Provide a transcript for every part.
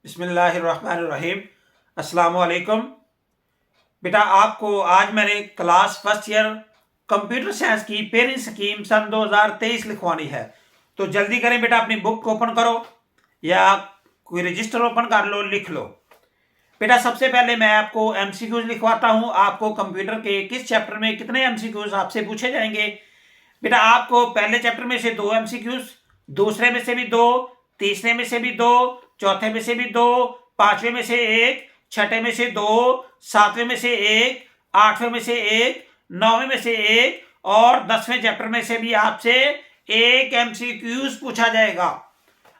बिस्मिल्लाहिर्रहमानिर्रहीम। अस्सलाम वालेकुम। बेटा आपको आज मैंने class first year computer science की पेरेंट स्कीम सन 2023 लिखवानी है। तो जल्दी करें बेटा, अपनी बुक ओपन करो या कोई रजिस्टर ओपन कर लो, लिख लो। बेटा सबसे पहले मैं आपको एमसीक्यूज लिखवाता हूं। आपको कंप्यूटर के किस चैप्टर में कितने एमसीक्यूज आपसे पूछे जाएंगे। बेटा आपको पहले चैप्टर में से 2 एमसीक्यूज, दूसरे में से भी 2, तीसरे में से भी 2, चौथे में से भी 2, पांचवें में से 1, छठे में से 2, सातवें में से 1, आठवें में से 1, नौवें में से 1 और 10वें चैप्टर में से भी आपसे 1 एमसीक्यूज पूछा जाएगा।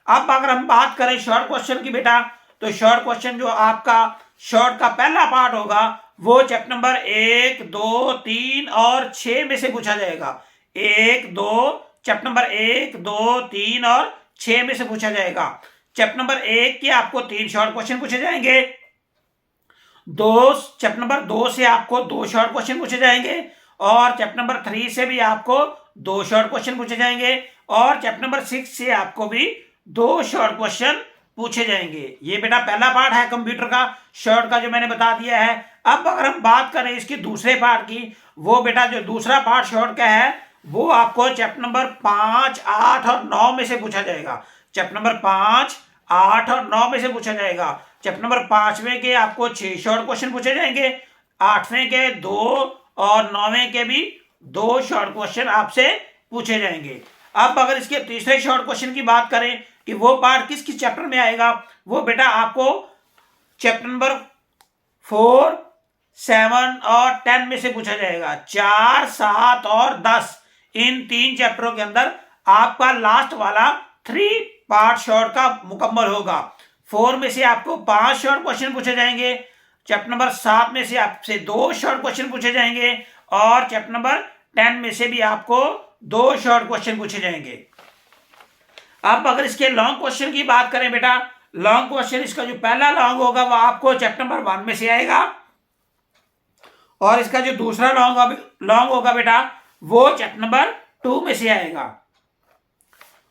अब अगर हम बात करें शॉर्ट क्वेश्चन की बेटा, तो शॉर्ट क्वेश्चन जो आपका शॉर्ट का पहला पार्ट होगा वो चैप्टर नंबर 1, 2, 3 और 6 में से पूछा जाएगा। 1, 2, चैप्टर नंबर 1, 2, 3 और 6 में से पूछा जाएगा। चैप्टर नंबर 1 के आपको 3 शॉर्ट क्वेश्चन पूछे जाएंगे। चैप्टर नंबर 2 से आपको 2 शॉर्ट क्वेश्चन पूछे जाएंगे और चैप्टर नंबर 3 से भी आपको 2 शॉर्ट क्वेश्चन पूछे जाएंगे और चैप्टर नंबर 6 से आपको भी 2 शॉर्ट क्वेश्चन पूछे जाएंगे। ये बेटा पहला पार्ट है कंप्यूटर का शॉर्ट का, जो मैंने बता दिया है। अब अगर हम बात करें इसके दूसरे पार्ट की, वो बेटा जो दूसरा पार्ट शॉर्ट का है वो आपको चैप्टर नंबर 5, 8 और 9 में से पूछा जाएगा। चैप्टर नंबर 5, 8 और 9 में से पूछा जाएगा। चैप्टर नंबर 5वें के आपको 6 शॉर्ट क्वेश्चन पूछे जाएंगे, 8वें के 2 और 9वें के भी 2 शॉर्ट क्वेश्चन आपसे पूछे जाएंगे। अब अगर इसके तीसरे शॉर्ट क्वेश्चन की बात करें कि वो पार्ट किस किस चैप्टर में आएगा, वो बेटा आपको चैप्टर नंबर 4, 7 और 10 में से पूछा जाएगा। 4, 7 और 10 इन 3 चैप्टरों के अंदर आपका लास्ट वाला 3 पार्ट शॉर्ट का मुकम्मल होगा। 4 में से आपको 5 शॉर्ट क्वेश्चन पूछे जाएंगे। चैप्टर नंबर 7 में से आपसे 2 शॉर्ट क्वेश्चन पूछे जाएंगे और चैप्टर नंबर 10 में से भी आपको 2 शॉर्ट क्वेश्चन पूछे जाएंगे। अब अगर इसके लॉन्ग क्वेश्चन की बात करें बेटा, लॉन्ग क्वेश्चन इसका जो पहला लॉन्ग होगा वो आपको चैप्टर नंबर 1 में से आएगा और इसका जो दूसरा लॉन्ग होगा बेटा वो चैप्टर नंबर 2 में से आएगा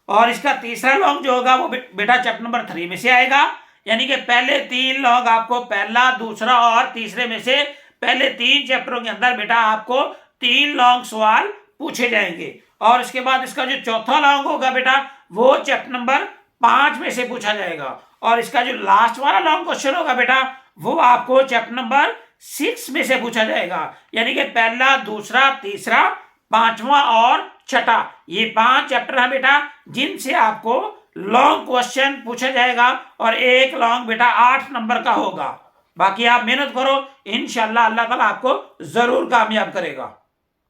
और इसका तीसरा लॉन्ग जो होगा वो बेटा चैप्टर नंबर 3 में से आएगा। यानी कि पहले 3 लॉन्ग आपको पहला, दूसरा और तीसरे में से पहले 3 चैप्टरों के अंदर बेटा आपको 3 लॉन्ग सवाल पूछे जाएंगे और इसके बाद इसका जो चौथा लॉन्ग होगा बेटा वो चैप्टर नंबर 5 में से पूछा जाएगा और इसका जो लास्ट वाला लॉन्ग क्वेश्चन होगा बेटा वो आपको चैप्टर नंबर 6 में से पूछा जाएगा। यानी कि पहला, दूसरा, तीसरा, 5वां और छठा, ये 5 चैप्टर है बेटा जिनसे आपको लॉन्ग क्वेश्चन पूछा जाएगा और एक लॉन्ग बेटा 8 नंबर का होगा। बाकी आप मेहनत करो, इंशाल्लाह अल्लाह ताला आपको जरूर कामयाब करेगा।